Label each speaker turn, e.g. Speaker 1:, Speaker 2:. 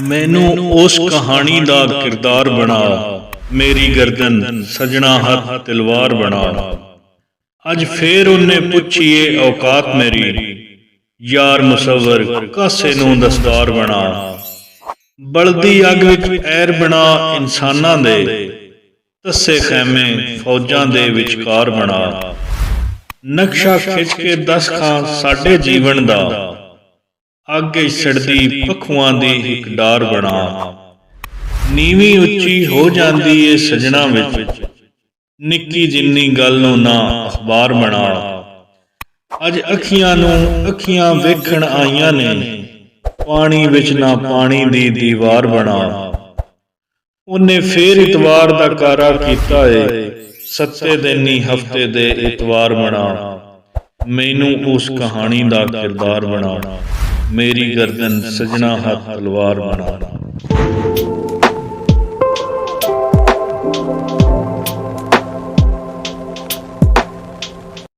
Speaker 1: ਮੈਨੂੰ ਉਸ ਕਹਾਣੀ ਦਾ ਕਿਰਦਾਰ ਬਣਾ, ਮੇਰੀ ਗਰਦਨ ਸਜਣਾ ਹੱਥ ਤਲਵਾਰ ਬਣਾ। ਅੱਜ ਫੇਰ ਉਹਨੇ ਪੁੱਛੀ ਏ ਔਕਾਤ ਮੇਰੀ, ਯਾਰ ਮੁਸੱਵਰ ਕਾਸੇ ਨੂੰ ਦਸਤਾਰ ਬਣਾ। ਬਲਦੀ ਅੱਗ ਵਿੱਚ ਐਰ ਬਣਾ ਇਨਸਾਨਾਂ ਦੇ, ਤੱਸੇ ਖੈਮੇ ਫੌਜਾਂ ਦੇ ਵਿਚਕਾਰ ਬਣਾ। ਨਕਸ਼ਾ ਖਿੱਚ ਕੇ ਦੱਸ ਖਾਂ ਸਾਡੇ ਜੀਵਨ ਦਾ, ਅੱਗ ਸੜਦੀ ਪੱਖੂਆਂ ਦੀ ਇੱਕ ਡਾਰ ਬਣਾ। ਨੀਵੀਂ ਉੱਚੀ ਹੋ ਜਾਂਦੀ ਏ ਸਜਣਾ ਵਿੱਚ, ਨਿੱਕੀ ਜਿੰਨੀ ਗੱਲ ਨੂੰ ਨਾ ਅਖਬਾਰ ਬਣਾ। ਅੱਜ ਅੱਖੀਆਂ ਨੂੰ ਅੱਖੀਆਂ ਵੇਖਣ ਆਈਆਂ ਨੇ, ਪਾਣੀ ਵਿੱਚ ਨਾ ਪਾਣੀ ਦੀ ਦੀਵਾਰ ਬਣਾ। ਉਹਨੇ ਫੇਰ ਇਤਵਾਰ ਦਾ ਕਾਰਾ ਕੀਤਾ ਏ, ਸੱਤੇ ਦਿਨ ਹੀ ਹਫ਼ਤੇ ਦੇ ਇਤਵਾਰ ਬਣਾ। ਮੈਨੂੰ ਉਸ ਕਹਾਣੀ ਦਾ ਕਿਰਦਾਰ ਬਣਾ, ਮੇਰੀ ਗਰਦਨ ਸਜਣਾ ਹੱਥ ਤਲਵਾਰ ਬਣਾ।